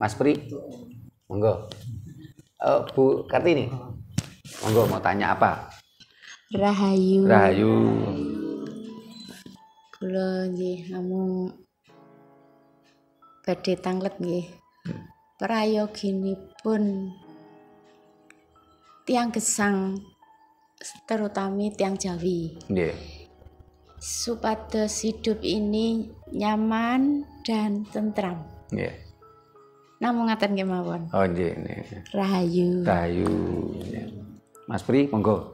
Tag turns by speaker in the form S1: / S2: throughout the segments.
S1: Mas Pri, monggo. Bu Kartini, monggo mau tanya apa?
S2: Rahayu.
S1: Rahayu.
S2: Kula nggih namung badhe tanglet nggih. Prayoginipun tiang gesang terutama tiang Jawi.
S1: Nggih.
S2: Supados hidup ini nyaman dan tentram.
S1: Nggih.
S2: Namung ngaten nggih mawon.
S1: Oh nggih.
S2: Rahayu.
S1: Rahayu. Mas Pri, monggo.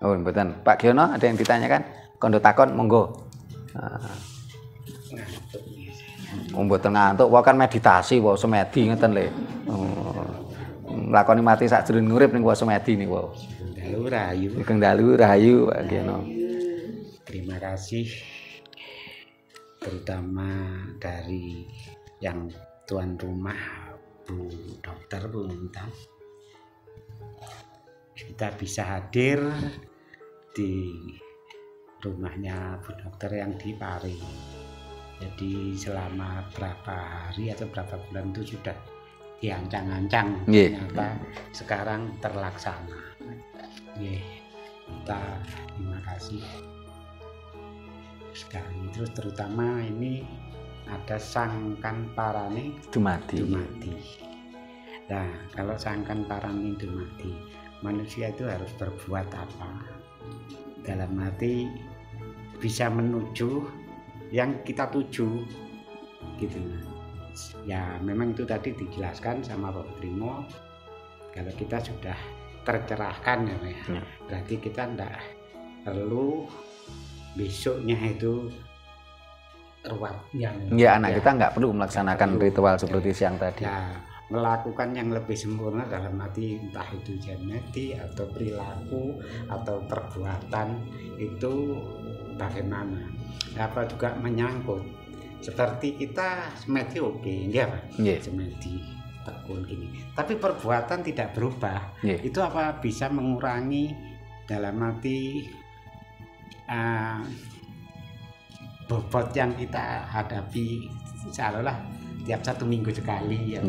S1: Oh, mboten. Pak Giono ada yang ditanyakan? Kondo takon, monggo. Mboten ngantuk, wae kan meditasi, wae semedi ngeten lho. Nglakoni mati sakjroning urip ning wae semedi niku.
S3: Dalu rahayu.
S1: Dalu rahayu Pak Giono.
S3: Terima kasih terutama dari yang tuan rumah Bu Dokter Bu Intan. Kita bisa hadir di rumahnya Bu Dokter yang di Pari. Jadi selama berapa hari atau berapa bulan itu sudah diancang-ancang, ternyata sekarang terlaksana. Kita terima kasih sekali. Terus terutama ini ada sangkan parane dumadi. Nah, kalau sangkan parane dumadi, manusia itu harus berbuat apa? Dalam arti bisa menuju yang kita tuju, gitu. Ya, memang itu tadi dijelaskan sama Pak Trimo. Kalau kita sudah tercerahkan ya, berarti kita tidak perlu besoknya itu ruwet
S1: anak kita nggak perlu melaksanakan ritual seperti siang tadi.
S3: Ya, melakukan yang lebih sempurna dalam arti entah itu genetik atau perilaku atau perbuatan itu bagaimana. Apa juga menyangkut seperti kita semedi enggak Pak? Semedi tekun gini. Tapi perbuatan tidak berubah. Itu apa bisa mengurangi dalam arti bobot yang kita hadapi seolah tiap 1 minggu sekali ya.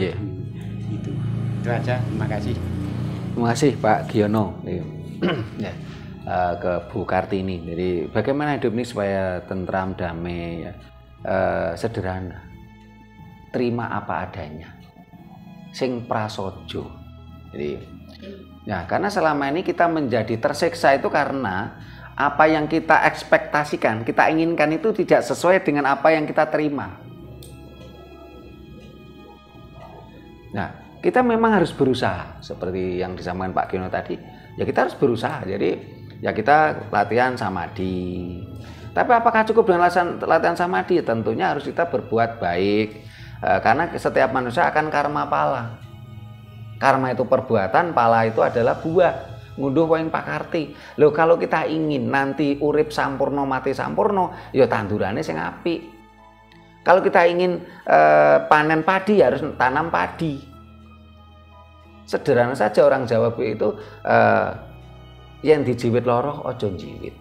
S3: Itu aja. Terima kasih.
S1: Terima kasih Pak Giono. Ke Bu Kartini. Jadi bagaimana hidup ini supaya tentram, damai, sederhana. Terima apa adanya. Sing prasojo. Jadi ya, karena selama ini kita menjadi tersiksa itu karena apa yang kita ekspektasikan, kita inginkan itu tidak sesuai dengan apa yang kita terima. Nah, kita memang harus berusaha seperti yang disampaikan Pak Giono tadi. Ya kita harus berusaha. Jadi ya kita latihan samadhi. Tapi apakah cukup dengan latihan samadhi? Tentunya harus kita berbuat baik. Karena setiap manusia akan karma pala. Karma itu perbuatan, pala itu adalah buah. Ngunduh poin Pak Karti. Loh kalau kita ingin nanti urip sampurno mati sampurno, ya tandurane sing apik. Kalau kita ingin panen padi harus tanam padi. Sederhana saja orang Jawa itu yang dijiwit loroh ojo njiwit.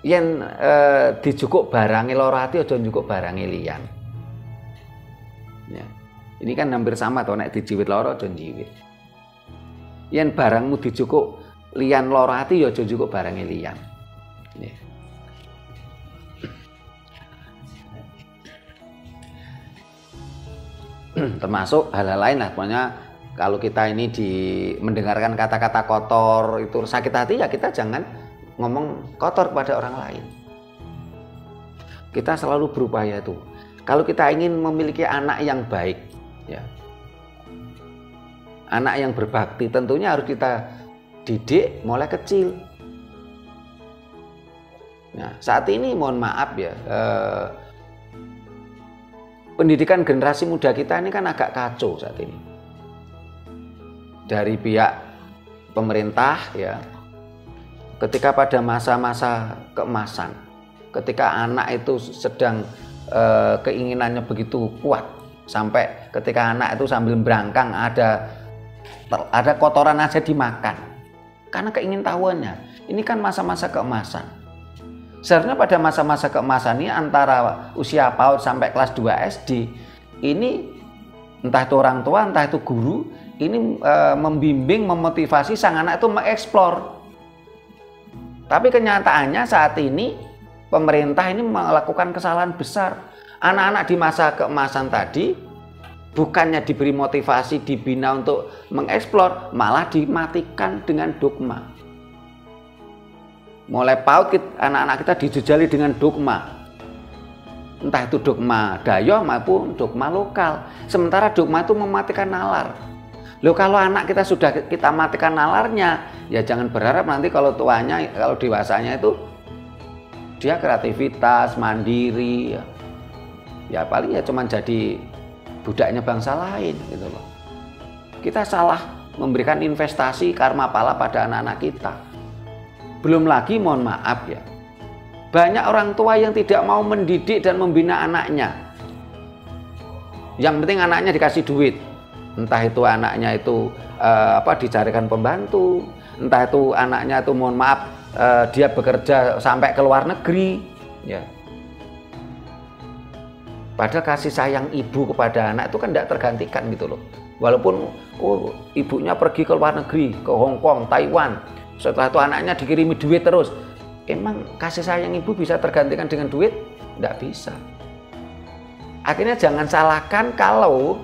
S1: Yang dijukuk barangi loro ati ojo njukuk barangi liyan. Ya. Ini kan hampir sama toh, nek dijiwit loro ojo njiwit. Yen barangmu dijukuk liyan loro ati ya ojo njukuk barangi liyan. Ya. Termasuk hal-hal lain lah, pokoknya kalau kita ini mendengarkan kata-kata kotor itu sakit hati, ya kita jangan ngomong kotor kepada orang lain. Kita selalu berupaya itu. Kalau kita ingin memiliki anak yang baik, ya, anak yang berbakti, tentunya harus kita didik mulai kecil. Nah, saat ini mohon maaf ya, pendidikan generasi muda kita ini kan agak kacau saat ini. Dari pihak pemerintah ya, ketika pada masa-masa keemasan, ketika anak itu sedang keinginannya begitu kuat, sampai ketika anak itu sambil berangkang ada kotoran aja dimakan karena keingintahuannya. Ini kan masa-masa keemasan. Seharusnya pada masa-masa keemasan ini antara usia PAUD sampai kelas 2 SD ini entah itu orang tua, entah itu guru ini membimbing, memotivasi sang anak itu mengeksplor. Tapi kenyataannya saat ini pemerintah ini melakukan kesalahan besar. Anak-anak di masa keemasan tadi bukannya diberi motivasi, dibina untuk mengeksplor, malah dimatikan dengan dogma. Mulai PAUD anak-anak kita dijejali dengan dogma. Entah itu dogma Dayo maupun dogma lokal. Sementara dogma itu mematikan nalar. Loh, kalau anak kita sudah kita matikan nalarnya, ya jangan berharap nanti kalau tuanya, kalau dewasanya itu dia kreativitas, mandiri. Ya paling ya cuman jadi budaknya bangsa lain gitu loh. Kita salah memberikan investasi karma pala pada anak-anak kita. Belum lagi mohon maaf ya, banyak orang tua yang tidak mau mendidik dan membina anaknya. Yang penting anaknya dikasih duit. Entah itu anaknya itu dicarikan pembantu, entah itu anaknya itu mohon maaf dia bekerja sampai ke luar negeri ya. Padahal kasih sayang ibu kepada anak itu kan tidak tergantikan gitu loh. Walaupun ibunya pergi ke luar negeri, ke Hong Kong, Taiwan, setelah itu anaknya dikirimi duit terus. Emang kasih sayang ibu bisa tergantikan dengan duit? Tidak bisa. Akhirnya jangan salahkan kalau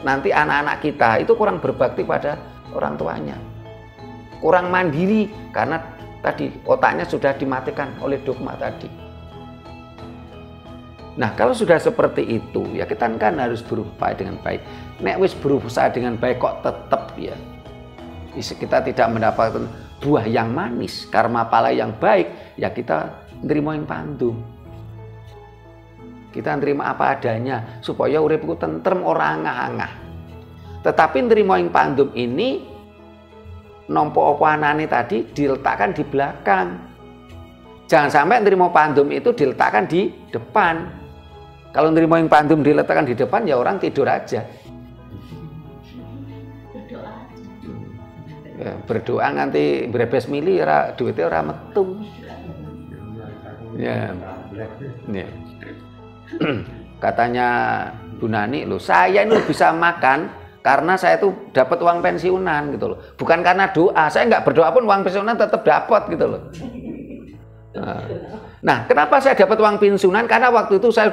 S1: nanti anak-anak kita itu kurang berbakti pada orang tuanya. Kurang mandiri karena tadi otaknya sudah dimatikan oleh dogma tadi. Nah, kalau sudah seperti itu, ya kita kan harus berupaya dengan baik. Nek wis berusaha dengan baik kok tetap ya kita tidak mendapatkan buah yang manis, karma pala yang baik, ya kita nerima yang pandum. Kita nerima apa adanya supaya uripku tentrem ora angah-angah. Tetapi nerima yang pandum ini nompo apa anane tadi diletakkan di belakang. Jangan sampai nerima pandum itu diletakkan di depan. Kalau nerima yang pandum diletakkan di depan ya orang tidur aja. Ya, berdoa nganti brebes mili duitnya ora metu. Ya. Ya. Katanya Bu Nani, loh saya ini bisa makan karena saya tuh dapat uang pensiunan gitu loh. Bukan karena doa. Saya nggak berdoa pun uang pensiunan tetap dapat gitu loh. Nah, kenapa saya dapat uang pensiunan? Karena waktu itu saya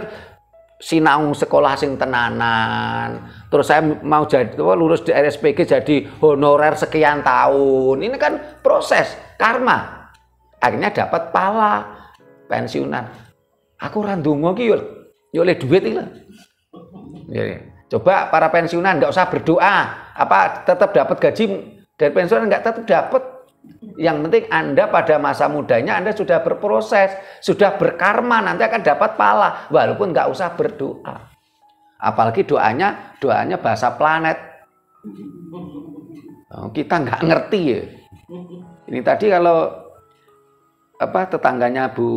S1: sinau sekolah sing tenanan, terus saya mau jadi lulus di RSPG jadi honorer sekian tahun. Ini kan proses karma. Akhirnya dapat pala pensiunan. Aku ora ndonga ki yo oleh duit iki lho. Coba para pensiunan nggak usah berdoa, apa tetap dapat gaji dari pensiunan nggak tetap dapat. Yang penting Anda pada masa mudanya Anda sudah berproses, sudah berkarma, nanti akan dapat pala walaupun nggak usah berdoa. Apalagi doanya bahasa planet. Kita nggak ngerti ya. Ini tadi kalau tetangganya Bu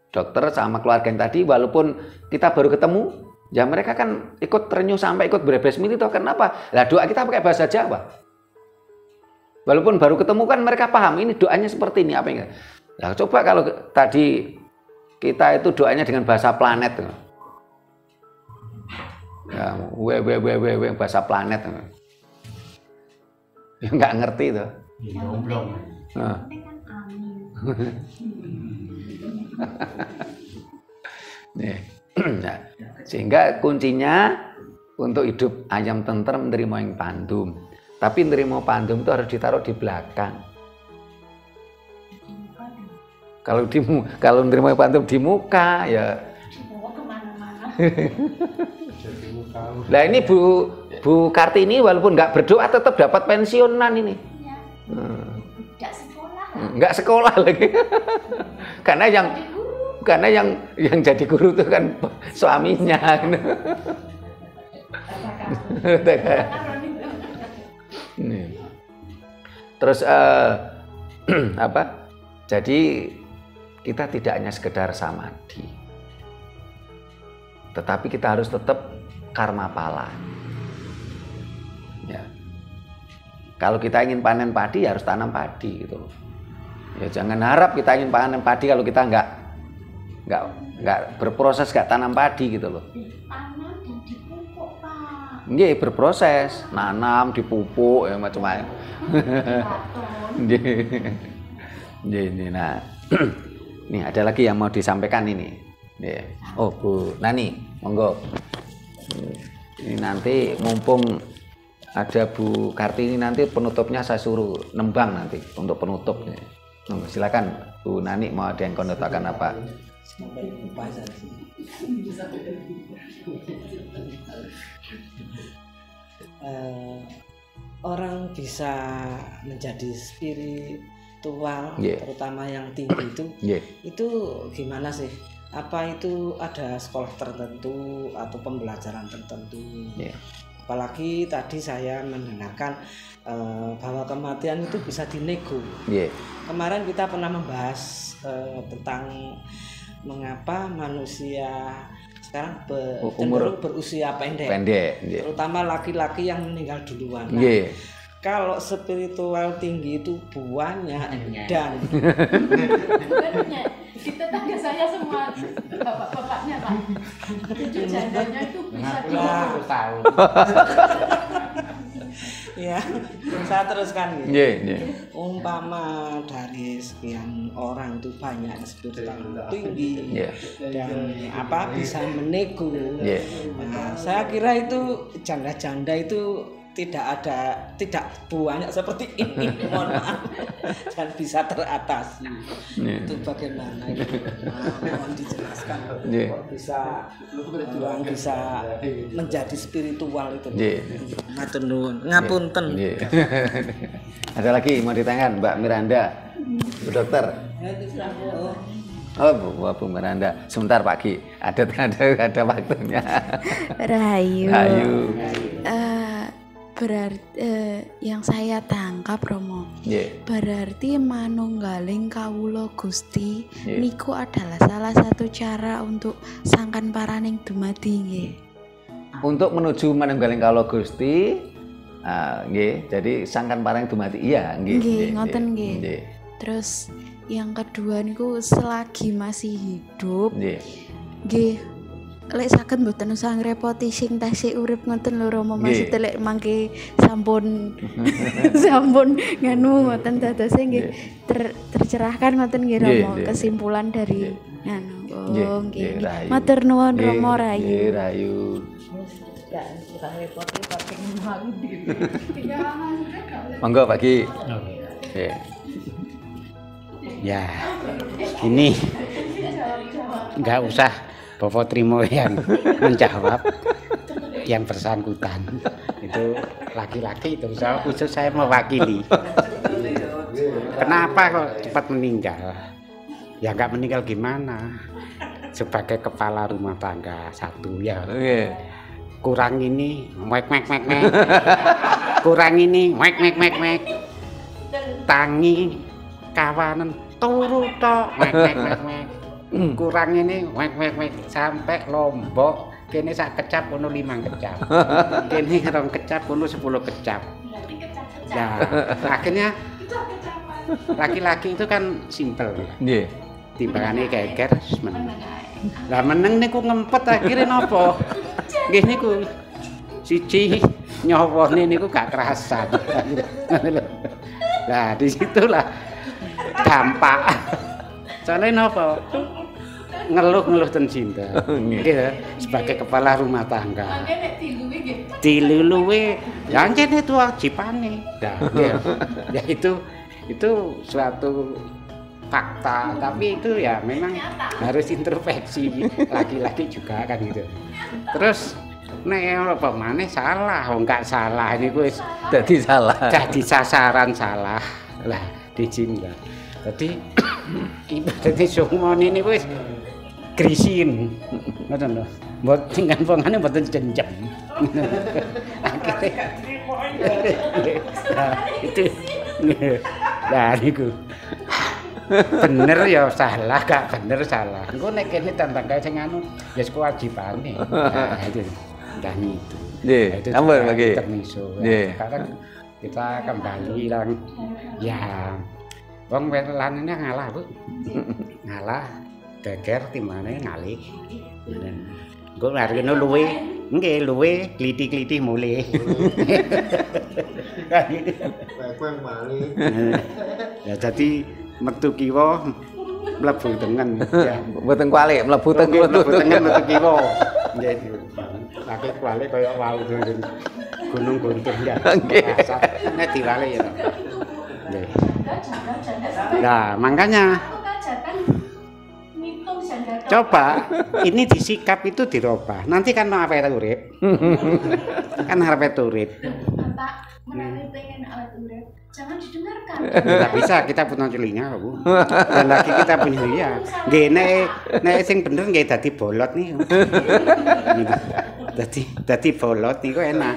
S1: Dokter sama keluarga yang tadi, walaupun kita baru ketemu, ya mereka kan ikut terenyuh sampai ikut berbes mili toh. Kenapa? Lah doa kita pakai bahasa Jawa. Walaupun baru ketemu kan mereka paham ini doanya seperti ini apa enggak. Nah, coba kalau tadi kita itu doanya dengan bahasa planet. Ya, bahasa planet. Ya nggak ngerti tuh. Nah. Nah, sehingga kuncinya untuk hidup ayam tentrem menerima yang pandum. Tapi nerima pandum itu harus ditaruh di belakang. Kalau nerima pandum di muka ya. Nah ini Bu Kartini walaupun nggak berdoa tetap dapat pensiunan ini. Nggak sekolah lagi. Karena yang jadi guru itu kan suaminya. Terus jadi kita tidak hanya sekedar samadhi, tetapi kita harus tetap karma pala ya. Kalau kita ingin panen padi ya harus tanam padi gitu loh ya. Jangan harap kita ingin panen padi kalau kita nggak berproses, nggak tanam padi gitu loh.
S2: Tanam dan dipupuk, Pak.
S1: Nggih, berproses, nanam, dipupuk ya macam-macam. Nggih. Nah, nih ada lagi yang mau disampaikan ini. Oh, Bu Nani, monggo. Ini nanti mumpung ada Bu Kartini, nanti penutupnya saya suruh nembang nanti untuk penutupnya. Silakan Bu Nani, mau ada yang konotkan apa?
S4: Orang bisa menjadi spiritual, terutama yang tinggi itu gimana sih? Apa itu ada sekolah tertentu atau pembelajaran tertentu? Apalagi tadi saya mendengarkan bahwa kematian itu bisa dinego. Kemarin kita pernah membahas tentang mengapa manusia sekarang cenderung berusia pendek, terutama laki-laki yang meninggal duluan. Nah, kalau spiritual tinggi itu buahnya dan
S2: di tetangga saya semua bapak-bapaknya, Pak. Cucu jandanya itu bisa
S3: tahu.
S4: Ya, saya teruskan gitu. Umpama dari sekian orang itu banyak spiritual tinggi dan bisa menego. Nah, saya kira itu janda-janda itu tidak banyak seperti ini, mohon maaf, dan bisa teratasi. Itu bagaimana itu? Mohon dijelaskan kok bisa orang bisa menjadi spiritual itu. Matur nuwun, ngapunten.
S1: Ada lagi mau ditanyakan Mbak Miranda, Bu Dokter? Oh, Bu Miranda, sebentar Pak Ki, ada waktunya.
S2: Rahayu. Berarti yang saya tangkap Romo, berarti manunggaling kawula Gusti niku adalah salah satu cara untuk sangkan paraning dumadi nggih.
S1: Untuk menuju manunggaling kawula Gusti, nggih, jadi sangkan paraning dumadi iya nggih.
S2: Ngoten nggih. Terus yang kedua niku selagi masih hidup nggih, lek saged mboten usah ngrepoti sing tasih urip ngoten lho Romo, maksud lek mangke sampun nganu ngoten dadose nggih tercerahkan ngoten nggih Romo, kesimpulan dari nganu nggih. Matur nuwun Romo Rayu.
S1: Nggih Rayu. Monggo Pak Ki.
S3: Ya, ini nggak usah Bapak Trimo yang menjawab, yang bersangkutan itu laki-laki itu khusus saya mewakili. Kenapa kok cepat meninggal? Ya nggak meninggal gimana? Sebagai kepala rumah tangga satu ya. Kurang ini, mek. Kurang ini, mek. Tangi kawanan turu tok, mek. Kurang ini wek sampai Lombok kene sak kecap ono 5 kecap. Kene 2 kecap ono 10 kecap. Nah, akhirnya laki-laki itu kan simpel. Nggih. Timbangane keker meneng. Lah meneng niku ngempet akhire napa? Nggih niku siji nyawane niku gak kerasan. Nah, disitulah dampak. Soalnya napa? Ngeluh ten cinta. Nggih, sebagai kepala rumah tangga. Mangke nek diluluwe ya jane itu wajibane. Nah, ya itu suatu fakta, tapi itu ya memang harus introspeksi laki-laki juga kan gitu. Terus nek apa maneh salah, enggak salah ini wis
S1: dadi salah.
S3: Jadi sasaran salah. Lah di cinta. Jadi ibaratnya semua ini wis krisin, ngoten lho. Mbok tinggal pangane mboten jenjang. Itu. Lah niku. Bener ya salah, gak bener salah. Engko nek kene tantangane sing anu ya kewajibane. Nah, itu. Dan itu.
S1: Nggih, ampun Nggih.
S3: Sekarang kita kembali ya wong welanane ngalah, Bu. Ngalah geger timbangane ngalih. Engko hargane luwe, nggih luwe kliti-kliti mulih.
S5: Kowe malih.
S3: Ya dadi metu kiwa mlebu tengen. Ya,
S1: Mboten kualik mlebu
S3: mlebu tengen metu kiwa. Nggih. Pakai kualik kaya wau Gunung Guntur ya.
S1: Nggih.
S3: Nek diwale ya. Nggih. Nah, makanya coba ini disikap itu dirubah. Nanti kan mau apa urip? Kan harap urip.
S2: Bapak menawi pengen awet urip, jangan didengarkan.
S3: Tidak bisa, kita punya telinga, Bu. Dan lagi kita punya ya. Nggih nek sing bener nggih dadi bolot nih. Dadi bolot niku enak.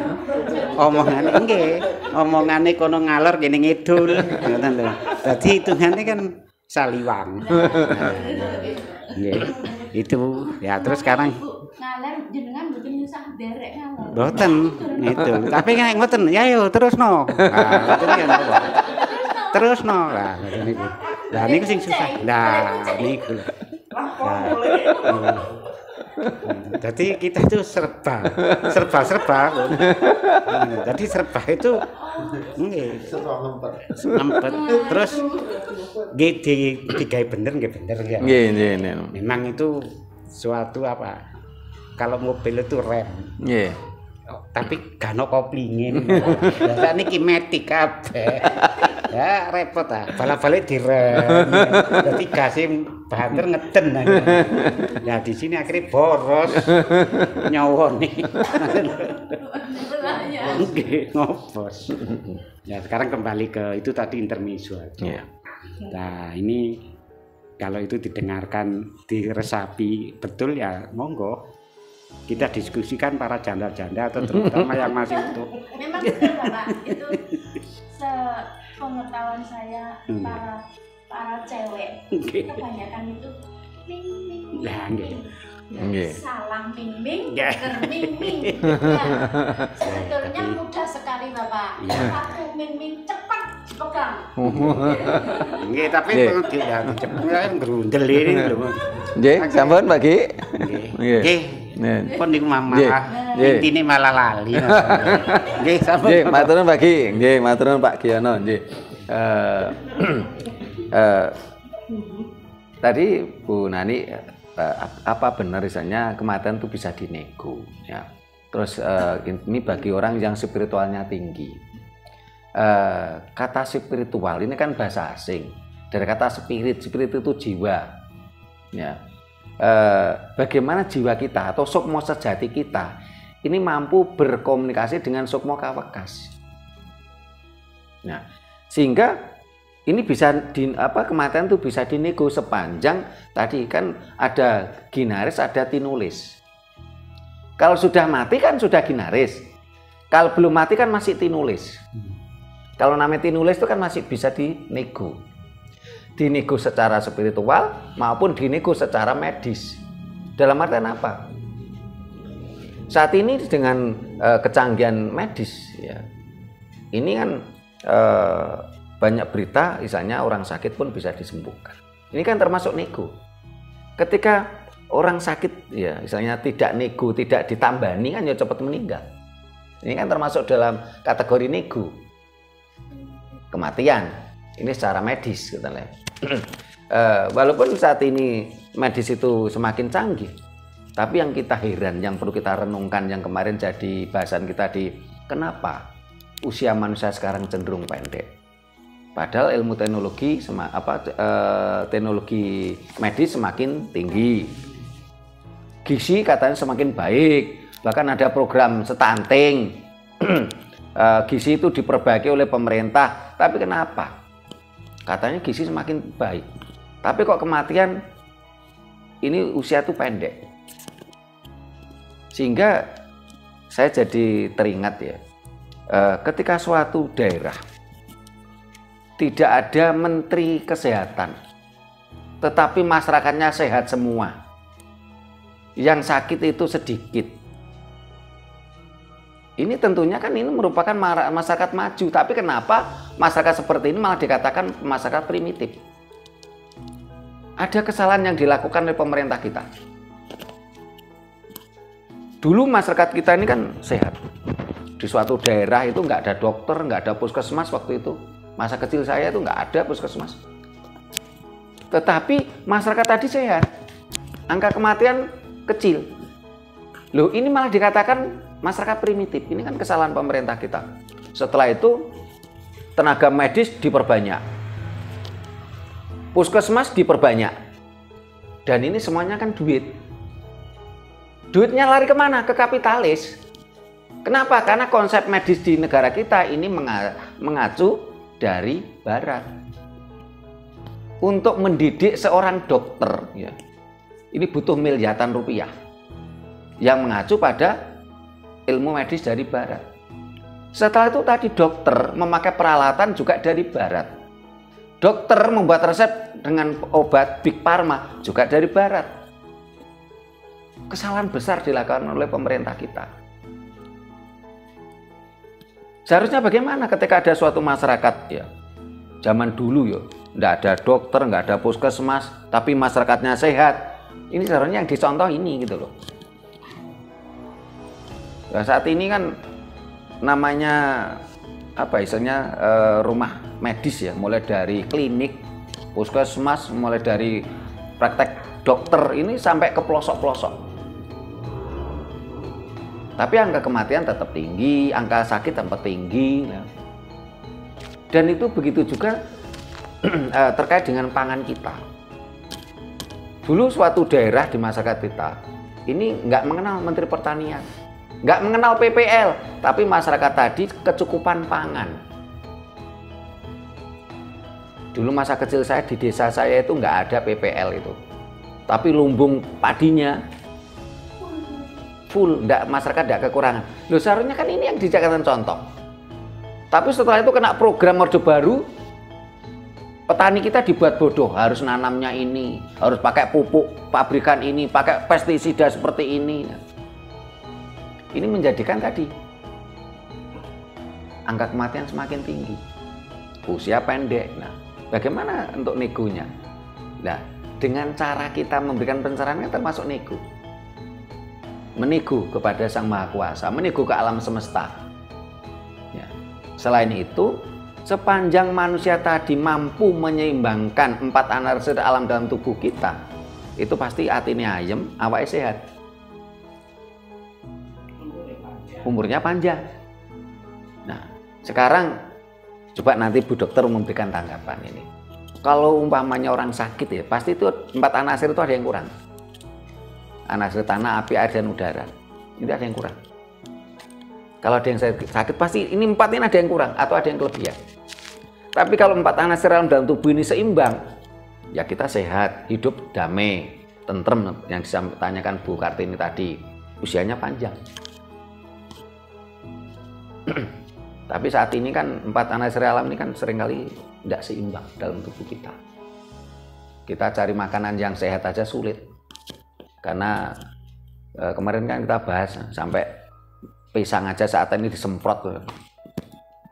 S3: Omongane nggih, omongane kono ngalor kene ngidul, ngoten lho. Dadi hitungane kan saliwang. Nggih. Itu ya terus sekarang
S2: Ngaler jenengan mboten nyusah derek ngalor.
S3: mboten itu. Tapi nek ngoten ya yo terusno. Ngoten kan apa? Terusno lah ngoten niku. Lah niku sing susah. Lah niku. Jadi kita itu serba. Jadi serba itu nggih ngempet. Terus nggih digawe bener nggih bener ya.
S1: Nggih.
S3: Memang itu suatu apa? Kalau mobil itu rem.
S1: Nggih.
S3: Tapi gak ono koplinge. Lah niki metik kabeh. Ya repot ah, balik-balik direm. Dadi gase banter ngeden. Ya di sini akhirnya boros nyawone. Nggih, ngopos. Ya sekarang kembali ke itu tadi intermezzo.
S1: Iya.
S3: Nah, ini kalau itu didengarkan, diresapi betul ya monggo. Kita diskusikan para janda-janda atau terutama yang masih utuh.
S2: Memang betul Bapak, itu sepengetahuan saya para cewek kebanyakan itu ming.
S3: Ya nggih.
S1: Nggih.
S2: Salang ming,
S3: Ya.
S2: ming. Sebetulnya mudah sekali Bapak. Satu ming cepat dipegang.
S3: Nggih, tapi ya cepet ngrundel ini lho.
S1: Nggih, sampun Pak Ki.
S3: Nggih. Nggih. Pun niku malah intine malah lali. Nggih, sampun.
S1: Nggih, matur nuwun Pak Ki. Nggih, matur nuwun Pak Giono. Nggih. Tadi Bu Nani apa benar misalnya kematian itu bisa dinego ya. Terus ini bagi orang yang spiritualnya tinggi. Kata spiritual ini kan bahasa asing. Dari kata spirit itu jiwa. Ya. Bagaimana jiwa kita atau sukma sejati kita ini mampu berkomunikasi dengan sukma kawekas. Nah, sehingga ini bisa kematian itu bisa dinego sepanjang tadi kan ada ginaris, ada tinulis. Kalau sudah mati kan sudah ginaris. Kalau belum mati kan masih tinulis. Kalau namanya tinulis itu kan masih bisa dinego. Dinego secara spiritual maupun dinego secara medis. Dalam artian apa? Saat ini dengan kecanggihan medis ya. Ini kan banyak berita misalnya orang sakit pun bisa disembuhkan. Ini kan termasuk nego. Ketika orang sakit ya misalnya tidak nego, tidak ditambani kan ya cepat meninggal. Ini kan termasuk dalam kategori nego. Kematian. Ini secara medis kita lihat. Walaupun saat ini medis itu semakin canggih, tapi yang kita heran, yang perlu kita renungkan, yang kemarin jadi bahasan kita di kenapa usia manusia sekarang cenderung pendek. Padahal ilmu teknologi teknologi medis semakin tinggi. Gizi katanya semakin baik, bahkan ada program stunting. Gizi itu diperbaiki oleh pemerintah, tapi kenapa? Katanya gizi semakin baik, tapi kok kematian ini usia itu pendek. Sehingga saya jadi teringat ya, ketika suatu daerah tidak ada menteri kesehatan, tetapi masyarakatnya sehat semua, yang sakit itu sedikit. Ini tentunya kan ini merupakan masyarakat maju, tapi kenapa masyarakat seperti ini malah dikatakan masyarakat primitif? ada kesalahan yang dilakukan oleh pemerintah kita. Dulu masyarakat kita ini kan sehat. Di suatu daerah itu nggak ada dokter, nggak ada puskesmas waktu itu. Masa kecil saya itu nggak ada puskesmas. Tetapi masyarakat tadi sehat. Angka kematian kecil. Loh, ini malah dikatakan masyarakat primitif. Ini kan kesalahan pemerintah kita. Setelah itu tenaga medis diperbanyak. Puskesmas diperbanyak. Dan ini semuanya kan duit. Duitnya lari kemana? Ke kapitalis. Kenapa? Karena konsep medis di negara kita ini mengacu dari barat. Untuk mendidik seorang dokter, ya, ini butuh miliaran rupiah. Yang mengacu pada ilmu medis dari barat. Setelah itu tadi dokter memakai peralatan juga dari barat. Dokter membuat resep dengan obat Big Pharma juga dari barat. Kesalahan besar dilakukan oleh pemerintah kita. Seharusnya bagaimana ketika ada suatu masyarakat, ya, zaman dulu ya, nggak ada dokter, nggak ada puskesmas, tapi masyarakatnya sehat. Ini seharusnya yang dicontoh ini gitu loh. Nah, saat ini kan namanya apa istilahnya rumah medis ya, mulai dari klinik, puskesmas, mulai dari praktek dokter ini sampai ke pelosok-pelosok. Tapi angka kematian tetap tinggi, angka sakit tetap tinggi. Ya. Dan itu begitu juga terkait dengan pangan kita. Dulu suatu daerah di masyarakat kita, ini nggak mengenal Menteri Pertanian, nggak mengenal PPL, tapi masyarakat tadi kecukupan pangan. Dulu masa kecil saya di desa saya itu nggak ada PPL itu, tapi lumbung padinya full, masyarakat tidak kekurangan. Loh, seharusnya kan ini yang dijadikan contoh. Tapi setelah itu kena program Orde Baru, petani kita dibuat bodoh, harus nanamnya ini, harus pakai pupuk pabrikan ini, pakai pestisida seperti ini. Ini menjadikan tadi angka kematian semakin tinggi, usia pendek. Nah, bagaimana untuk negonya? Nah, dengan cara kita memberikan pencerahan termasuk nego. Menego kepada Sang Maha Kuasa, menego ke alam semesta. Ya. Selain itu, sepanjang manusia tadi mampu menyeimbangkan 4 analisis alam dalam tubuh kita, itu pasti hatinya ayem, awake sehat. Umurnya panjang. Nah, sekarang coba nanti Bu Dokter memberikan tanggapan ini. Kalau umpamanya orang sakit ya, pasti itu 4 anasir itu ada yang kurang. Anasir tanah, api, air, dan udara. Ini ada yang kurang. Kalau ada yang sakit, pasti ini 4 ini ada yang kurang atau ada yang kelebihan. Tapi kalau 4 anasir dalam tubuh ini seimbang, ya kita sehat, hidup damai, tentrem yang ditanyakan Bu Kartini tadi. Usianya panjang. Tapi saat ini kan 4 anasir alam ini kan seringkali tidak seimbang dalam tubuh kita. Kita cari makanan yang sehat aja sulit. Karena kemarin kan kita bahas sampai pisang aja saat ini disemprot,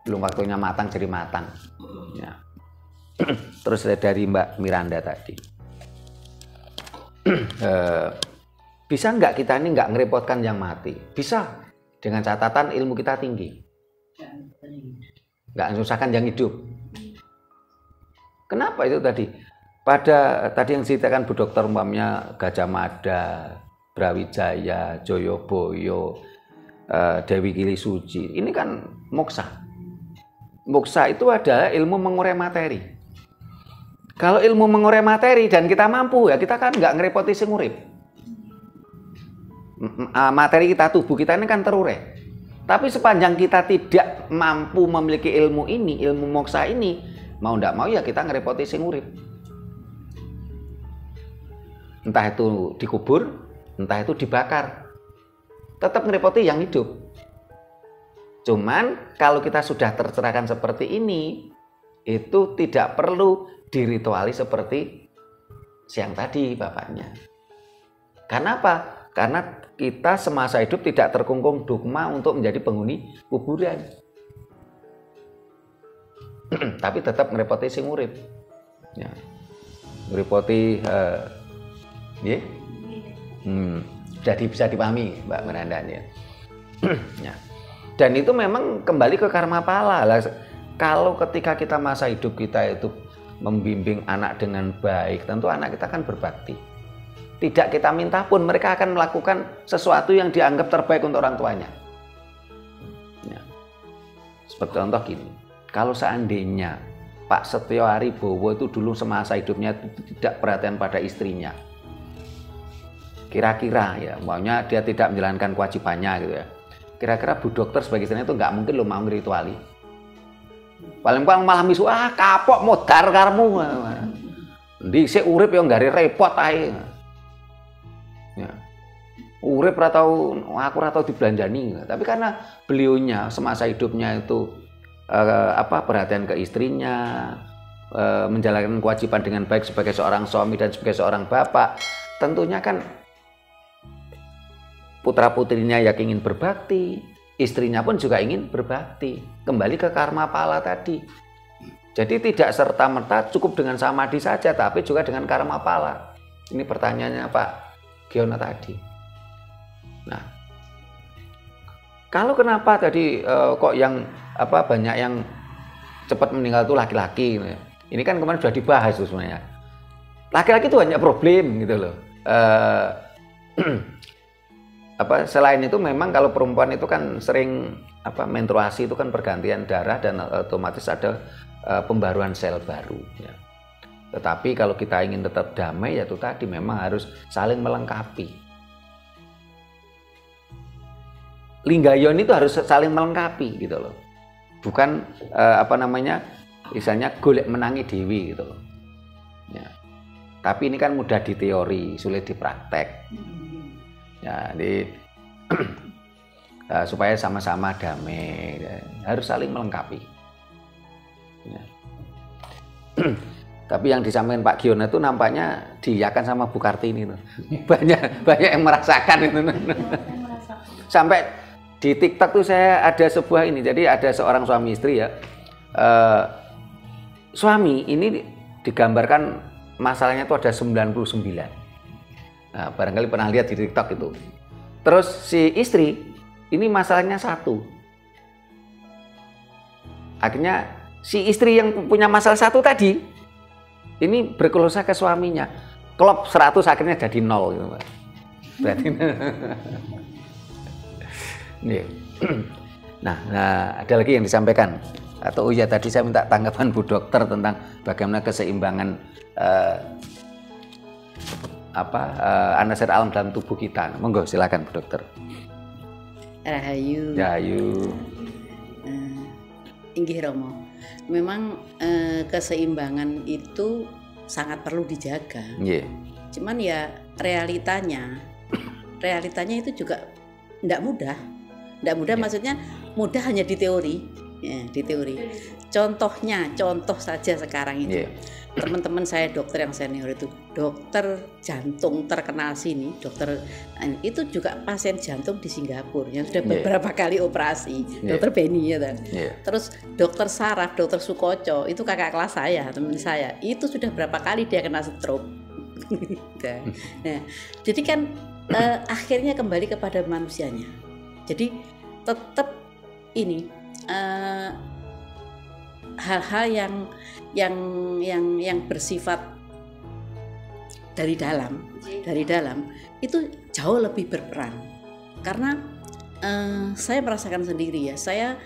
S1: belum waktunya matang jadi matang. Ya. Terus dari Mbak Miranda tadi, bisa nggak kita ini nggak ngerepotkan yang mati? Bisa, dengan catatan ilmu kita tinggi, nggak menyusahkan yang hidup. Kenapa itu tadi? Pada tadi yang ceritakan Bu Dokter umpamanya Gajah Mada, Brawijaya, Joyoboyo, Dewi Kili Suci, ini kan moksa. Moksa itu adalah ilmu mengurai materi. Kalau ilmu mengurai materi dan kita mampu, ya kita kan nggak ngerepoti sing urip. Materi kita, tubuh kita ini kan terurai. Tapi sepanjang kita tidak mampu memiliki ilmu ini, ilmu moksa ini, mau nggak mau ya kita ngerepoti sing urip. Entah itu dikubur, entah itu dibakar, tetap ngerepoti yang hidup. Cuman kalau kita sudah tercerahkan seperti ini, itu tidak perlu dirituali seperti siang tadi bapaknya. Karena apa? Karena kita semasa hidup tidak terkungkung dogma untuk menjadi penghuni kuburan. Tapi tetap ngerepoti sing urip. Ya. ngrepoti nggih. Jadi bisa dipahami Mbak Miranda ya. Ya. Dan itu memang kembali ke karma pala. Kalau ketika kita masa hidup kita itu membimbing anak dengan baik, tentu anak kita akan berbakti. Tidak kita minta pun mereka akan melakukan sesuatu yang dianggap terbaik untuk orang tuanya. Ya. Seperti contoh gini, kalau seandainya Pak Setyo Haribowo itu dulu semasa hidupnya tidak perhatian pada istrinya, kira-kira ya, maunya dia tidak menjalankan kewajibannya gitu ya. Kira-kira Bu Dokter sebagai istrinya itu nggak mungkin lo mau ngerituali. Paling-paling malah misu, kapok modar karmu. Dhisik urip ya nggak repot ae. Ya. Urip ora tau aku ora tau dibelanjani. Tapi karena beliaunya semasa hidupnya itu perhatian ke istrinya, menjalankan kewajiban dengan baik sebagai seorang suami dan sebagai seorang bapak, tentunya kan putra-putrinya yang ingin berbakti, istrinya pun juga ingin berbakti. Kembali ke karma pala tadi. Jadi tidak serta-merta cukup dengan samadhi saja, tapi juga dengan karma pala. Ini pertanyaannya Pak Giono tadi. Nah, kalau kenapa tadi kok yang banyak yang cepat meninggal itu laki-laki? Ini kan kemarin sudah dibahas tuh sebenarnya. Laki-laki itu banyak problem gitu loh. Selain itu memang kalau perempuan itu kan sering menstruasi itu kan pergantian darah dan otomatis ada pembaruan sel baru ya. Tetapi kalau kita ingin tetap damai ya itu tadi memang harus saling melengkapi. Linggayon itu harus saling melengkapi gitu loh. Bukan misalnya golek menangi dewi gitu loh. Ya. Tapi ini kan mudah di teori, sulit di praktek. Ya, supaya sama-sama damai, ya, harus saling melengkapi. Ya. Tapi yang disampaikan Pak Giono itu nampaknya diiyakan sama Bu Kartini itu. Banyak yang merasakan itu. Sampai di TikTok tuh saya ada sebuah ini, jadi ada seorang suami istri ya. Suami ini digambarkan masalahnya itu ada 99. Nah, barangkali pernah lihat di TikTok itu. Terus si istri ini masalahnya 1. Akhirnya si istri yang punya masalah 1 tadi ini berkeluh kesah ke suaminya. Klop 100 akhirnya jadi 0 gitu, Pak. Berarti nah, ada lagi yang disampaikan. Atau tadi saya minta tanggapan Bu Dokter tentang bagaimana keseimbangan anasir alam dalam tubuh kita. Monggo silakan Bu Dokter.
S6: Rahayu.
S1: Rahayu.
S6: Inggih Romo. Memang keseimbangan itu sangat perlu dijaga.
S1: Yeah.
S6: Cuman ya realitanya itu juga tidak mudah. Tidak mudah maksudnya mudah hanya di teori. Ya, di teori. Contoh saja sekarang itu. Yeah. Teman-teman saya dokter yang senior itu dokter jantung terkenal sini, dokter itu juga pasien jantung di Singapura yang sudah beberapa kali operasi, dokter Benny ya kan. Terus dokter Saraf, dokter Sukoco itu kakak kelas saya, teman saya itu sudah berapa kali dia kena stroke. Nah, jadi kan akhirnya kembali kepada manusianya. Jadi tetap ini hal-hal yang bersifat dari dalam itu jauh lebih berperan karena saya merasakan sendiri ya, saya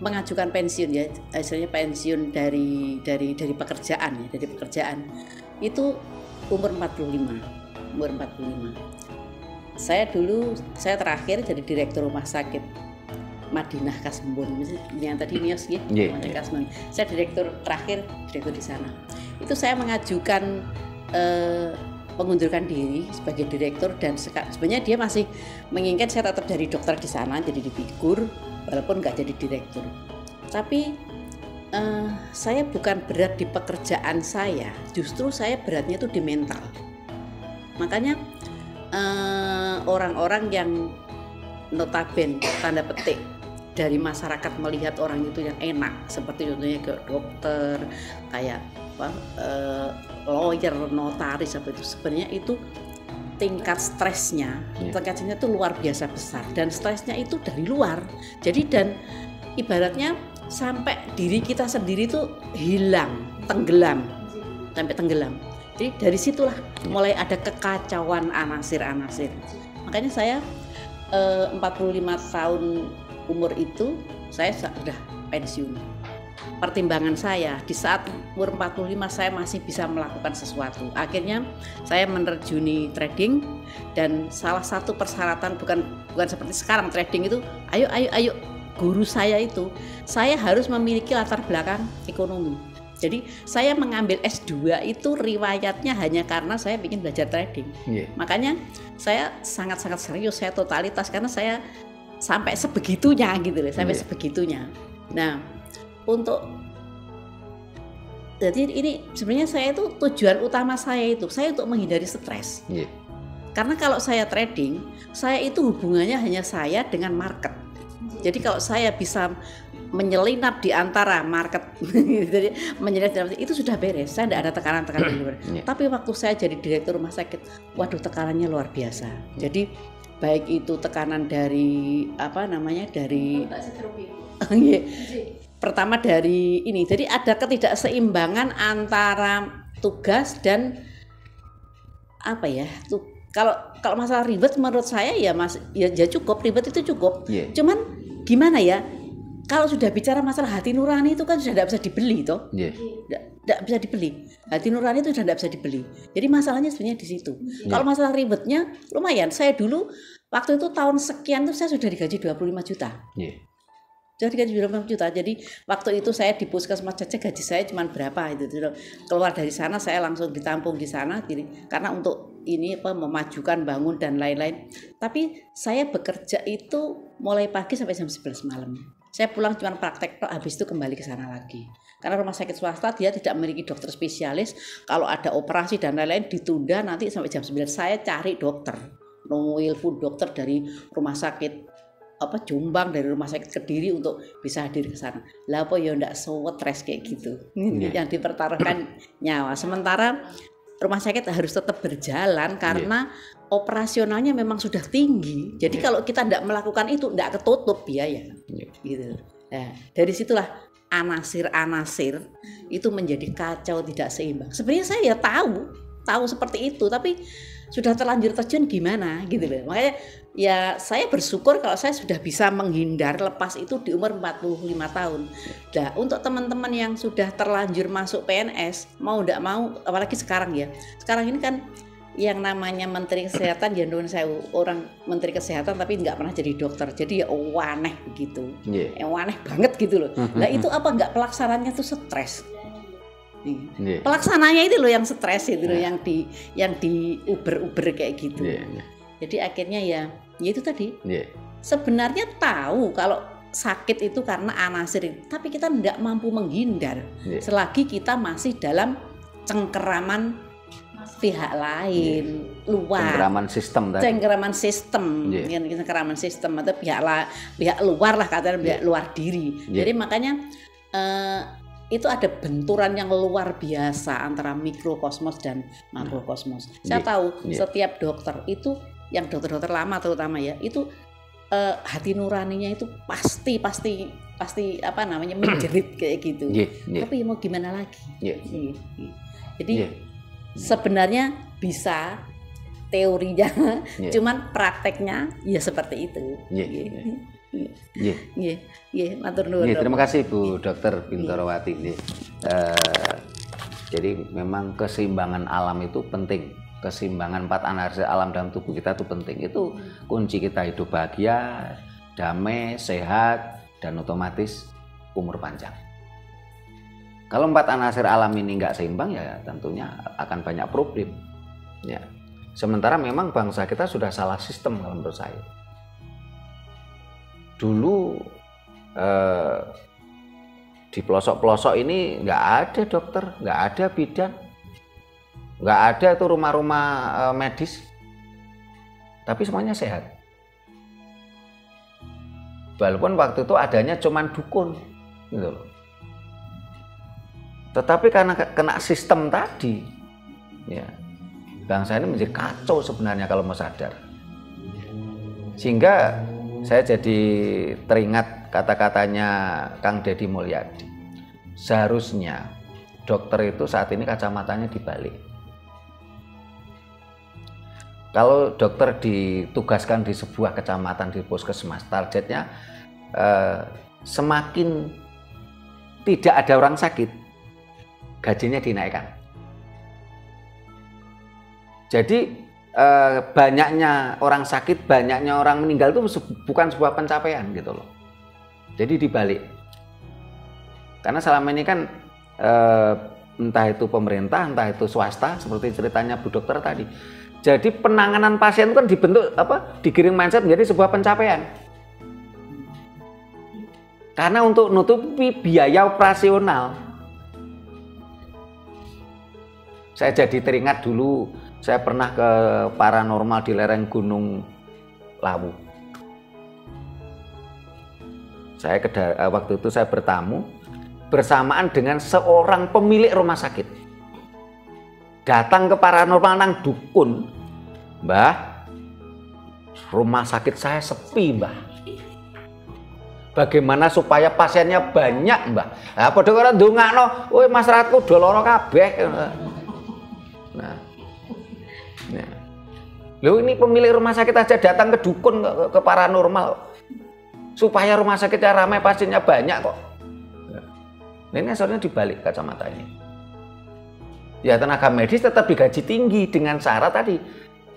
S6: mengajukan pensiun ya, istilahnya pensiun dari pekerjaan ya, dari pekerjaan itu umur 45. Saya terakhir jadi direktur rumah sakit Madinah Kasembun, yang tadi Nios ya, Kasembun. Saya direktur di sana. Itu saya mengajukan mengundurkan diri sebagai direktur dan sebenarnya dia masih menginginkan saya tetap jadi dokter di sana, jadi difigur walaupun nggak jadi direktur. Tapi saya bukan berat di pekerjaan saya, justru saya beratnya itu di mental. Makanya orang-orang yang notabene tanda petik dari masyarakat melihat orang itu yang enak, seperti contohnya ke dokter, kayak lawyer, notaris apa itu sebenarnya itu tingkat stresnya itu luar biasa besar dan stresnya itu dari luar. Jadi dan ibaratnya sampai diri kita sendiri itu hilang, tenggelam, sampai tenggelam. Jadi dari situlah mulai ada kekacauan anasir-anasir. Makanya saya 45 tahun umur itu saya sudah pensiun. Pertimbangan saya di saat umur 45 saya masih bisa melakukan sesuatu. Akhirnya saya menerjuni trading dan salah satu persyaratan bukan seperti sekarang trading itu ayo guru saya itu saya harus memiliki latar belakang ekonomi. Jadi saya mengambil S2 itu riwayatnya hanya karena saya ingin belajar trading. Makanya saya sangat-sangat serius, saya totalitas karena saya sampai sebegitunya gitu loh, sampai sebegitunya. Nah, jadi ini sebenarnya saya itu tujuan utama saya untuk menghindari stres. Karena kalau saya trading, saya itu hubungannya hanya saya dengan market. Jadi kalau saya bisa menyelinap di antara market, jadi menyelinap itu sudah beres. Saya tidak ada tekanan-tekanan di luar. Tapi waktu saya jadi direktur rumah sakit, waduh tekanannya luar biasa. Jadi baik itu tekanan dari pertama dari ini, jadi ada ketidakseimbangan antara tugas dan kalau masalah ribet menurut saya ya cukup ribet itu cukup. Cuman gimana ya kalau sudah bicara masalah hati nurani itu kan sudah tidak bisa dibeli toh. Tidak bisa dibeli. Hati nurani itu sudah tidak bisa dibeli. Jadi masalahnya sebenarnya di situ. Kalau masalah ribetnya lumayan. Saya dulu waktu itu tahun sekian tuh saya sudah digaji 25 juta. Sudah digaji 25 juta. Jadi waktu itu saya di puskesmas saja gaji saya cuma berapa itu. Keluar dari sana saya langsung ditampung di sana karena untuk ini memajukan bangun dan lain-lain. Tapi saya bekerja itu mulai pagi sampai jam 11 malam. Saya pulang cuma praktek habis itu kembali ke sana lagi. Karena rumah sakit swasta dia tidak memiliki dokter spesialis. Kalau ada operasi dan lain-lain ditunda nanti sampai jam 9. Saya cari dokter, full dokter dari rumah sakit Jombang, dari rumah sakit Kediri untuk bisa hadir ke sana. Lah apa ya ndak stres kayak gitu. Yang dipertaruhkan nyawa. Sementara rumah sakit harus tetap berjalan karena operasionalnya memang sudah tinggi. Jadi kalau kita tidak melakukan itu tidak ketutup biaya. Gitu. Nah, dari situlah anasir-anasir itu menjadi kacau tidak seimbang. Sebenarnya saya ya tahu seperti itu, tapi sudah terlanjur terjun gimana gitu loh. Makanya ya saya bersyukur kalau saya sudah bisa menghindar lepas itu di umur 45 tahun. Nah, untuk teman-teman yang sudah terlanjur masuk PNS, mau tidak mau, apalagi sekarang ya. Sekarang ini kan yang namanya Menteri Kesehatan ya nuwun sewu, orang Menteri Kesehatan tapi nggak pernah jadi dokter. Jadi ya aneh begitu. Aneh banget gitu loh. Nah, itu apa nggak pelaksananya tuh stres. Pelaksananya itu loh yang stres itu loh, yang di uber kayak gitu. Jadi akhirnya ya itu tadi. Sebenarnya tahu kalau sakit itu karena anasir, tapi kita tidak mampu menghindar selagi kita masih dalam cengkeraman pihak lain luar. Cengkeraman sistem atau pihak luar lah katanya, pihak luar diri. Jadi makanya itu ada benturan yang luar biasa antara mikrokosmos dan makrokosmos. Saya tahu setiap dokter itu, yang dokter-dokter lama terutama ya, itu hati nuraninya itu pasti menjerit kayak gitu. Tapi mau gimana lagi? Jadi sebenarnya bisa teorinya, cuman prakteknya ya seperti itu. Matur nuwun.
S1: Terima kasih Bu Dr. Bintorowati. Jadi memang keseimbangan alam itu penting. Keseimbangan 4 analisis alam dalam tubuh kita itu penting. Itu kunci kita hidup bahagia, damai, sehat, dan otomatis umur panjang. Kalau 4 analisis alam ini nggak seimbang ya tentunya akan banyak problem. Sementara memang bangsa kita sudah salah sistem kalau menurut saya. Dulu di pelosok-pelosok ini nggak ada dokter, nggak ada bidan, nggak ada itu rumah-rumah medis, tapi semuanya sehat. Walaupun waktu itu adanya cuman dukun, gitu loh. Tetapi karena kena sistem tadi, ya, bangsa ini menjadi kacau sebenarnya kalau mau sadar. Sehingga saya jadi teringat kata-katanya Kang Deddy Mulyadi. Seharusnya dokter itu saat ini kacamatanya dibalik. Kalau dokter ditugaskan di sebuah kecamatan di puskesmas, targetnya semakin tidak ada orang sakit, gajinya dinaikkan. Jadi banyaknya orang sakit, banyaknya orang meninggal itu bukan sebuah pencapaian gitu loh. Jadi dibalik. Karena selama ini kan entah itu pemerintah, entah itu swasta, seperti ceritanya Bu Dokter tadi. Jadi penanganan pasien itu kan dibentuk digiring mindset menjadi sebuah pencapaian. Karena untuk nutupi biaya operasional. Saya jadi teringat dulu saya pernah ke paranormal di lereng Gunung Lawu. Waktu itu saya bertamu bersamaan dengan seorang pemilik rumah sakit. Datang ke paranormal nang dukun. Mbah, rumah sakit saya sepi, Mbah. Bagaimana supaya pasiennya banyak, Mbah? Nah, padha karo ndongakno, "Woi, masyarakatku do lara kabeh." Nah. Loh, ini pemilik rumah sakit aja datang ke dukun ke paranormal supaya rumah sakitnya ramai, pasiennya banyak kok. Nah, ini asalnya dibalik kacamata ini. Ya, tenaga medis tetap digaji tinggi dengan syarat tadi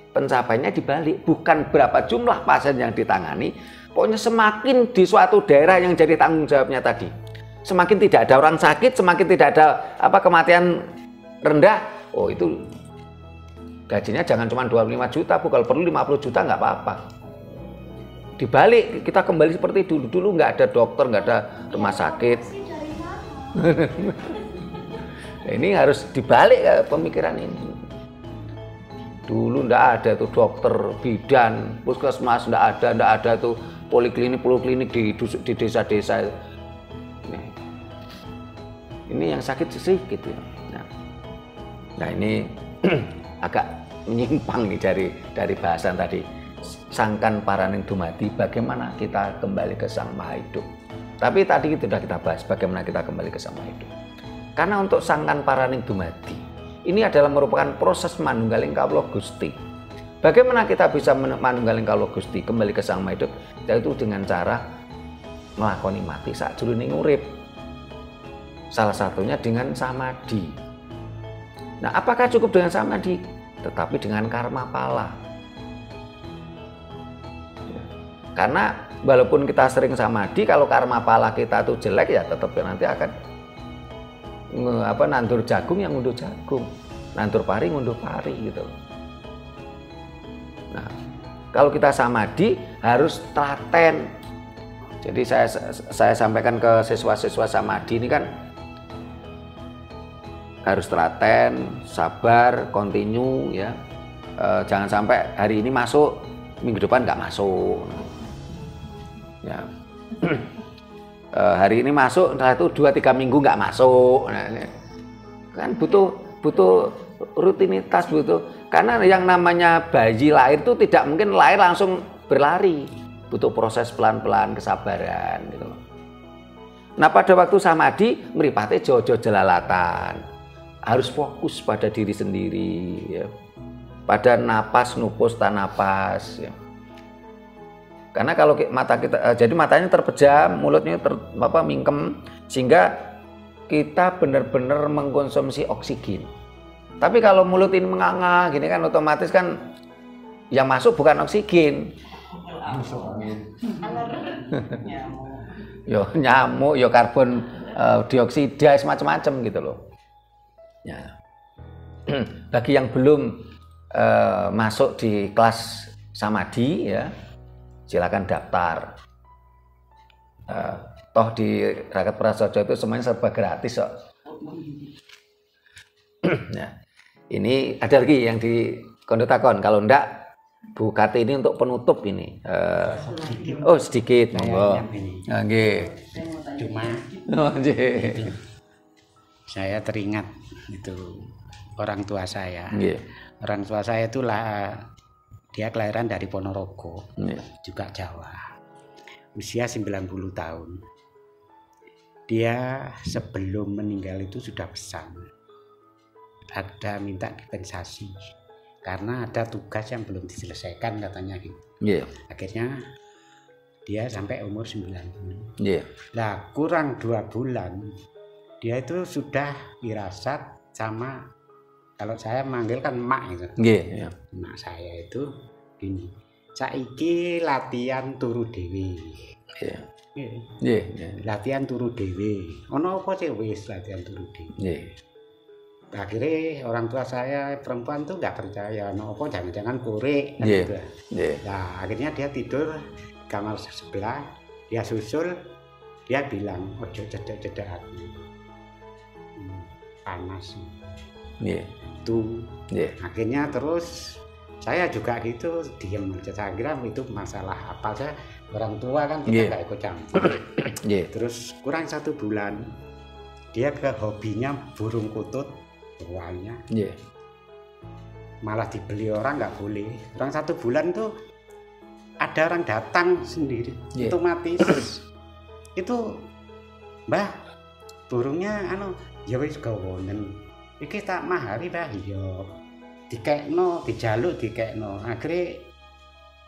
S1: pencapaiannya dibalik, bukan berapa jumlah pasien yang ditangani. Pokoknya semakin di suatu daerah yang jadi tanggung jawabnya tadi, semakin tidak ada orang sakit, semakin tidak ada kematian rendah, oh itu gajinya jangan cuma 25 juta, Bu, kalau perlu 50 juta nggak apa-apa. Dibalik, kita kembali seperti dulu nggak ada dokter, nggak ada rumah sakit. Ini harus dibalik pemikiran ini. Dulu ndak ada tuh dokter bidan, puskesmas ndak ada tuh poliklinik di desa-desa. Ini yang sakit sedikit ya. Nah ini agak menyimpang nih dari bahasan tadi. Sangkan paraning dumadi, bagaimana kita kembali ke Sang Maha Hidup. Tapi tadi sudah kita bahas bagaimana kita kembali ke Sang Maha Hidup. Karena untuk sangkan paraning dumadi, ini adalah merupakan proses manunggaling kawula Gusti. Bagaimana kita bisa manunggaling kawula Gusti kembali ke Sang Maha Hidup? Yaitu dengan cara melakoni mati sakjroning urip. Salah satunya dengan samadhi. Nah, apakah cukup dengan samadhi? Tetapi dengan karma pala. Karena walaupun kita sering samadhi, kalau karma pala kita tuh jelek ya tetap nanti akan nandur jagung yang ngunduh jagung, nandur pari ngunduh pari gitu. Nah, kalau kita samadhi harus telaten. Jadi saya sampaikan ke siswa-siswa samadhi ini kan harus telaten, sabar, continue ya. Jangan sampai hari ini masuk, minggu depan nggak masuk. Ya. Hari ini masuk, setelah itu 2-3 minggu nggak masuk. Nah, kan butuh rutinitas, karena yang namanya bayi lahir itu tidak mungkin lahir langsung berlari, butuh proses pelan-pelan, kesabaran gitu. Nah, pada waktu samadhi mripate jojo jelalatan, harus fokus pada diri sendiri ya. Pada napas nupus tanapas ya. Karena kalau mata kita jadi matanya terpejam, mulutnya mingkem, sehingga kita benar-benar mengkonsumsi oksigen. Tapi kalau mulut ini menganga gini kan otomatis kan yang masuk bukan oksigen. Yo nyamuk, yo karbon dioksida semacam-macam gitu loh. Ya. Bagi yang belum masuk di kelas samadhi ya, silakan daftar. Toh di Rakyat Prasaja itu semuanya serba gratis kok. Nah, ini ada lagi yang di kondotakon. Kalau enggak, Bu Kartini untuk penutup ini. Sedikit, monggo. Nggih.
S3: Cuma saya teringat itu orang tua saya. Orang tua saya itulah dia kelahiran dari Ponorogo, juga Jawa. Usia 90 tahun. Dia sebelum meninggal itu sudah pesan. Ada minta dispensasi karena ada tugas yang belum diselesaikan katanya gitu. Akhirnya dia sampai umur 90. Nah, kurang 2 bulan dia itu sudah firasat sama, kalau saya manggil kan mak itu. Mak saya itu gini, saiki latihan turu dewi. Latihan turu dewi. Ono apa sih wis latihan turu dewi. Akhirnya orang tua saya perempuan tuh nggak percaya, ono apa jangan-jangan korek gitu. Nah, akhirnya dia tidur kamar sebelah, dia susul, dia bilang ojo cedek-cedek aku. Panas. Tuh. Akhirnya terus saya juga gitu diam aja. Saya kira itu masalah apa, saya orang tua kan kita nggak ikut campur. Terus kurang 1 bulan dia ke hobinya burung kutut tuanya. Malah dibeli orang nggak boleh. Kurang 1 bulan tuh ada orang datang sendiri, otomatis itu Mbah burungnya ya wis gawonen iki tak mahari ta iya dikekno dijaluk dikekno. Akhirnya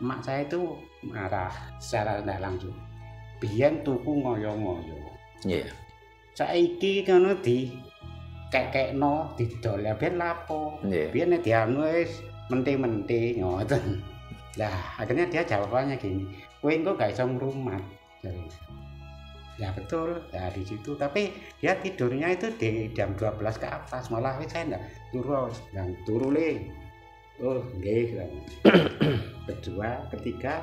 S3: emak saya itu marah secara tidak langsung, biyen tuku ngoyo-ngoyo saiki ngono di kekekno didol ya ben lapo biyen dianu wis menti-menti ngoten. Lah akhirnya dia jawabannya gini, kowe engko gak iso ngrumat. Ya betul, ya di situ. Tapi dia tidurnya itu di jam 12 ke atas, malah saya enggak turu le. Oh nggih. Kedua, ketiga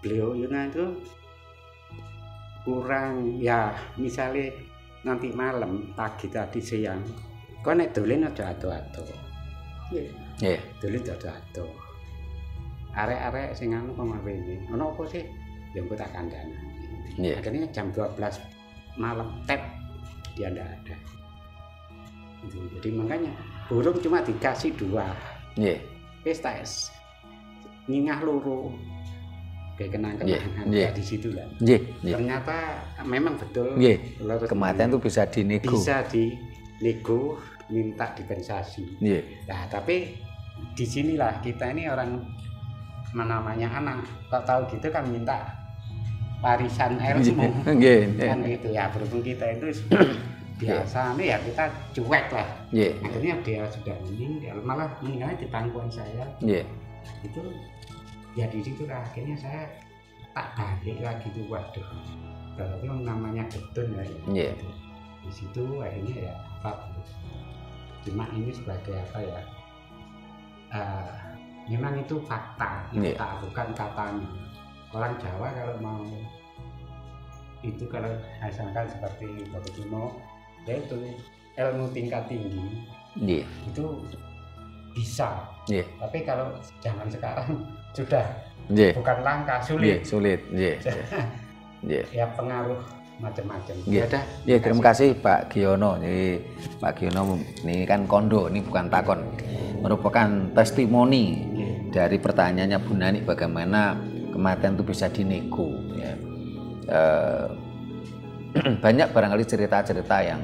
S3: beliau itu kurang ya, misalnya nanti malam, pagi tadi siang, kok nek dolen aja ado-ado. Dolen ado-ado. Arek-arek sing anu pamawene. Ono apa sih? Ya engko tak kandhani. Akhirnya jam 12 malam tep dia ndak ada. Jadi makanya burung cuma dikasih 2. Wis tes. Nyingah loro. Kayak kenang-kenangan di situ lah. Ternyata memang betul
S1: kematian itu bisa dinego.
S3: Bisa dinego, minta dispensasi. Nah, tapi di sinilah kita ini orang namanya anak, kok tahu gitu kan minta warisan ilmu. Kan gitu ya, berhubung kita itu biasa nih ya kita cuek lah. Akhirnya dia sudah meninggal, malah meninggalnya di pangkuan saya. Itu ya di situ lah akhirnya saya tak balik lagi tuh, waduh berarti namanya getun ya. Di situ akhirnya ya apa, cuma ini sebagai apa ya, memang itu fakta, bukan katanya. Orang Jawa kalau mau itu, kalau asalkan seperti Bapak Timo, yaitu ilmu tingkat tinggi itu bisa. Tapi kalau zaman sekarang sudah bukan langka, sulit. Ya pengaruh macam-macam.
S1: Terima kasih Pak Giono. Jadi Pak Giono ini kan kondo, ini bukan takon, merupakan testimoni dari pertanyaannya Bu Nani bagaimana kematian itu bisa dinego. Banyak barangkali cerita-cerita yang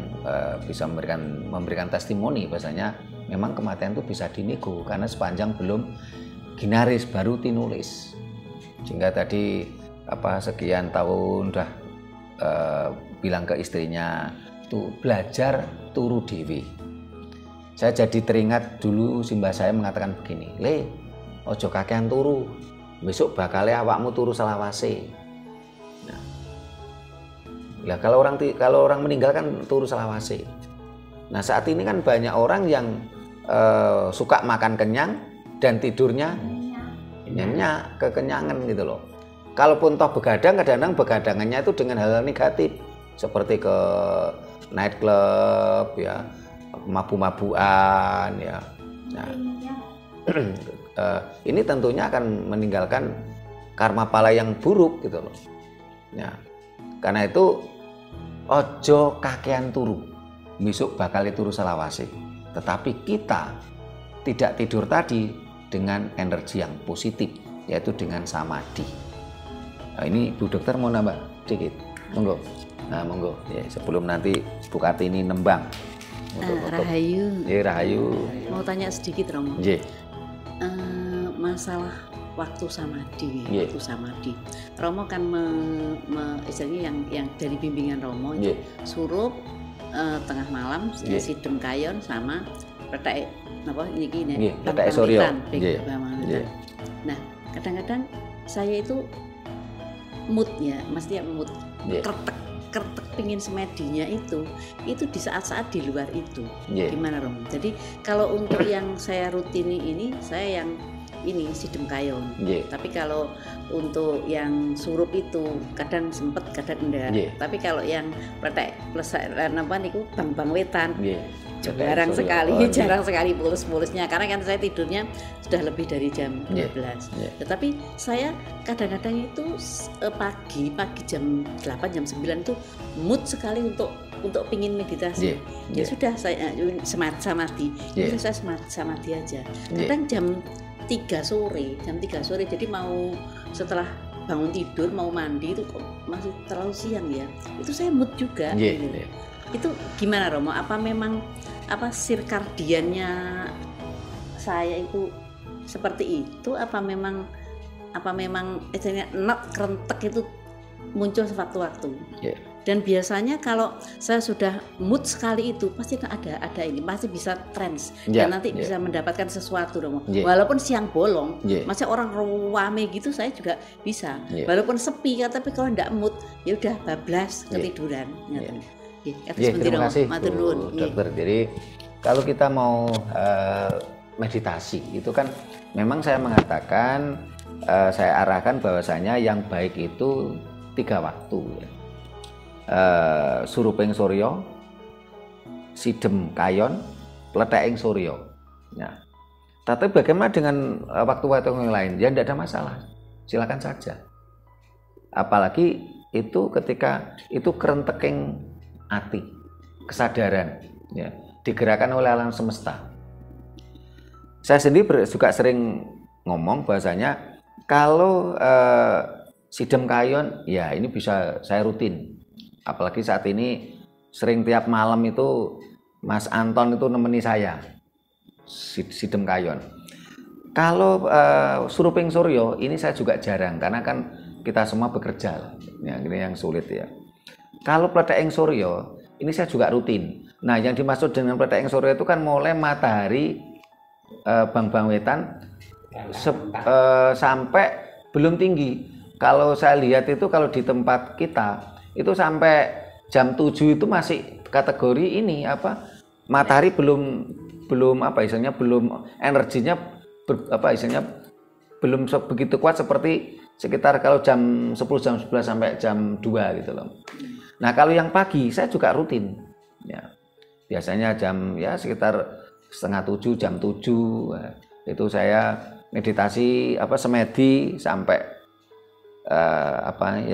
S1: bisa memberikan testimoni bahasanya memang kematian itu bisa dinego karena sepanjang belum ginaris baru tinulis. Sehingga tadi sekian tahun udah bilang ke istrinya tuh belajar turu dewi. Saya jadi teringat dulu simbah saya mengatakan begini, "Le, ojo kakean turu. Besok bakalnya awakmu turu selawase." Nah, kalau orang meninggal kan turu selawase. Nah, saat ini kan banyak orang yang suka makan kenyang dan tidurnya nyenyak, kekenyangan gitu loh. Kalaupun toh begadang, kadang-kadang begadangannya itu dengan hal-hal negatif seperti ke night club ya, mabu-mabuan ya. Nah, ini tentunya akan meninggalkan karma pala yang buruk gitu loh. Nah, karena itu ojo kakean turu. besok bakal turu selawase. Tetapi kita tidak tidur tadi dengan energi yang positif, yaitu dengan samadhi. Nah, ini Bu Dokter mau nambah sedikit, monggo. Nah, monggo. Ya, sebelum nanti Bu Kartini nembang.
S6: Rahayu.
S1: Rahayu.
S6: Mau tanya sedikit Romo. Masalah waktu samadhi, waktu samadhi. Romo kan istilahnya yang dari bimbingan Romo itu surup tengah malam, sidem kayon sama petek apa ini
S1: petek soryo.
S6: Nah, kadang-kadang saya itu mood ya, mesti mood kertek pingin semedinya itu di saat-saat di luar itu. Gimana Romo? Jadi kalau untuk yang saya rutini ini saya yang ini sidem kayon. Tapi kalau untuk yang surup itu kadang sempet kadang enggak. Tapi kalau yang pletek apa niku bang wetan. Jarang sekali pules-pulusnya karena kan saya tidurnya sudah lebih dari jam 12. Tetapi saya kadang-kadang itu pagi jam 8 jam 9 itu mood sekali untuk pingin meditasi. Ya sudah saya samadhi. Saya samadhi aja. Kadang jam 3 sore jadi mau setelah bangun tidur mau mandi itu kok masih terlalu siang ya, itu saya mood juga. Itu gimana Romo, apa memang sirkadiannya saya itu seperti itu, apa memang istilahnya kerentek itu muncul sewaktu-waktu? Dan biasanya kalau saya sudah mood sekali itu pasti ada ini, pasti bisa trans dan nanti bisa mendapatkan sesuatu Romo. Walaupun siang bolong, masih orang rame gitu saya juga bisa. Walaupun sepi, tapi kalau enggak mood ya udah bablas ketiduran.
S1: Terima kasih Bu Dokter. Jadi kalau kita mau meditasi itu kan memang saya mengatakan saya arahkan bahwasanya yang baik itu 3 waktu ya. Suruping surya, sidem kayon, pleteking surya. Nah, tapi bagaimana dengan waktu-waktu yang lain? Ya tidak ada masalah, silakan saja. Apalagi itu ketika itu kerenteking hati, kesadaran, ya, digerakkan oleh alam semesta. Saya sendiri juga sering ngomong bahasanya kalau sidem kayon, ya ini bisa saya rutin. Apalagi saat ini sering tiap malam itu Mas Anton itu nemeni saya sidem kayon. Kalau suruping suryo ini saya juga jarang karena kan kita semua bekerja, ya, ini yang sulit ya. Kalau pleteking suryo ini saya juga rutin. Nah, yang dimaksud dengan pleteking suryo itu kan mulai matahari bang wetan sampai belum tinggi. Kalau saya lihat itu kalau di tempat kita itu sampai jam 7 itu masih kategori ini matahari belum energinya belum begitu kuat seperti sekitar kalau jam 10 jam 11 sampai jam 2 gitu loh. Nah, kalau yang pagi saya juga rutin ya. Biasanya jam ya sekitar 6:30 jam 7 itu saya meditasi semedi sampai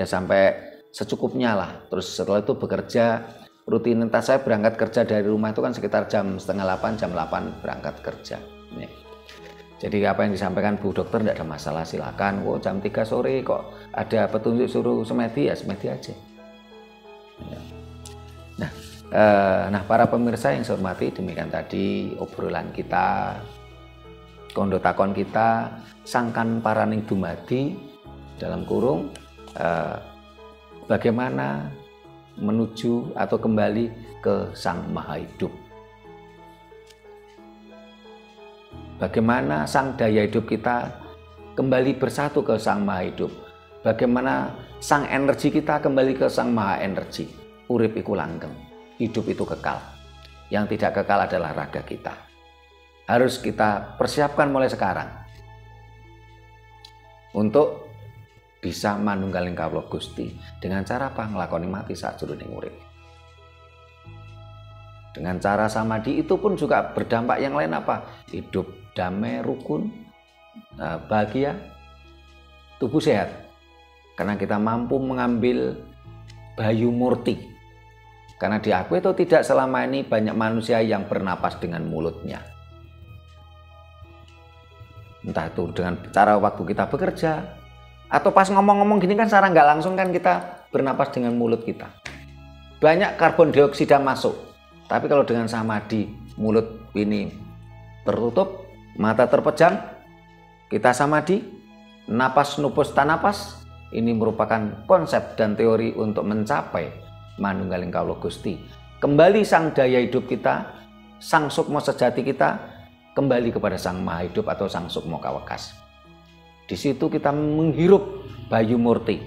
S1: sampai secukupnya lah. Terus setelah itu bekerja, rutinitas saya berangkat kerja dari rumah itu kan sekitar jam 7:30 jam 8 berangkat kerja. Nih. Jadi apa yang disampaikan Bu Dokter tidak ada masalah, silakan. Jam 3 sore kok ada petunjuk suruh semedi ya semedi aja. Ya. Nah, para pemirsa yang saya hormati, demikian tadi obrolan kita, kondo takon kita, sangkan paraning dumadi dalam kurung. Bagaimana menuju atau kembali ke Sang Maha Hidup. Bagaimana sang daya hidup kita kembali bersatu ke Sang Maha Hidup. Bagaimana sang energi kita kembali ke Sang Maha Energi. Urip iku langgeng, hidup itu kekal. Yang tidak kekal adalah raga kita. Harus kita persiapkan mulai sekarang untuk bisa manunggaling kawula Gusti dengan cara apa? Nglakoni mati sajroning urip. Dengan cara samadhi itu pun juga berdampak yang lain apa? Hidup damai, rukun, bahagia, tubuh sehat. Karena kita mampu mengambil bayu murti Karena diakui atau tidak, selama ini banyak manusia yang bernapas dengan mulutnya. Entah itu dengan cara waktu kita bekerja, atau pas ngomong-ngomong gini kan secara nggak langsung kan kita bernapas dengan mulut kita. Banyak karbon dioksida masuk. Tapi kalau dengan samadhi, mulut ini tertutup, mata terpejam, kita samadhi, napas nupus tanapas, ini merupakan konsep dan teori untuk mencapai Manunggaling Kawula Gusti. Kembali sang daya hidup kita, sang sukma sejati kita, kembali kepada sang maha hidup atau sang sukma kawekas. Di situ kita menghirup Bayu Murti,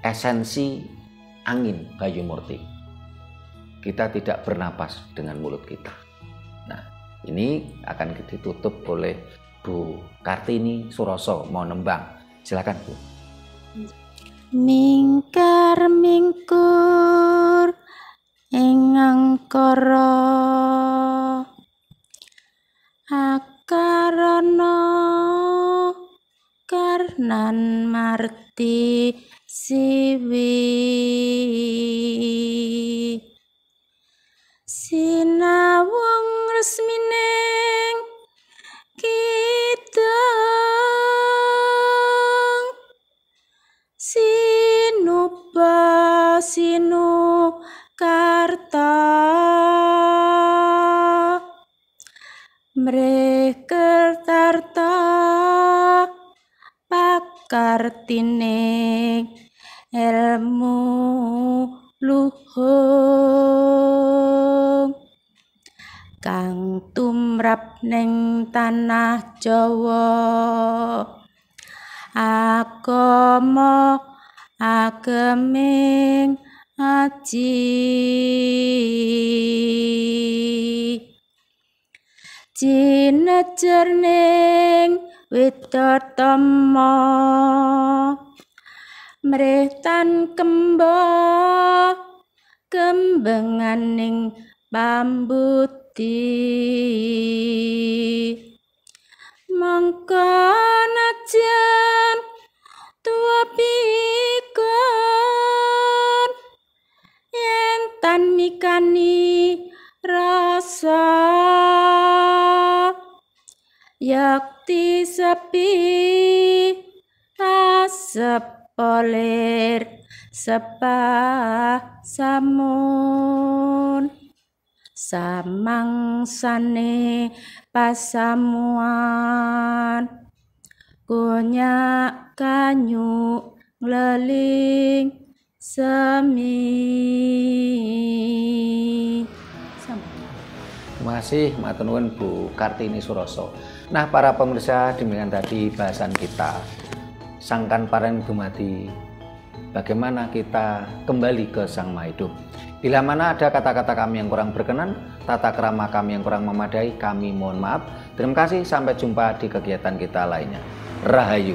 S1: esensi angin Bayu Murti. Kita tidak bernapas dengan mulut kita. Nah, ini akan ditutup oleh Bu Kartini Suroso mau nembang. Silakan Bu.
S2: Mingkar mingkur ing angkara akarana karnan marti siwi sinawang resmining kita sinupa sinu karta mrekertarta pakartining ilmu luhung kang tumrap ning tanah Jawa agama ageming aji jinejer ning widatama mretan kemba kembenganing pambuti mangka najan tua pikun yen tan mikani rasa yakti sepi asep polir sepah samun samangsane pasamuan kunyak kanyu ngleling semi.
S1: Terima kasih matur nuwun Bu Kartini Suroso. Nah, para pemirsa, demikian tadi bahasan kita sangkan paren dumadi bagaimana kita kembali ke Sang Maha Hidup. Bila mana ada kata-kata kami yang kurang berkenan, tata krama kami yang kurang memadai, kami mohon maaf. Terima kasih, sampai jumpa di kegiatan kita lainnya. Rahayu.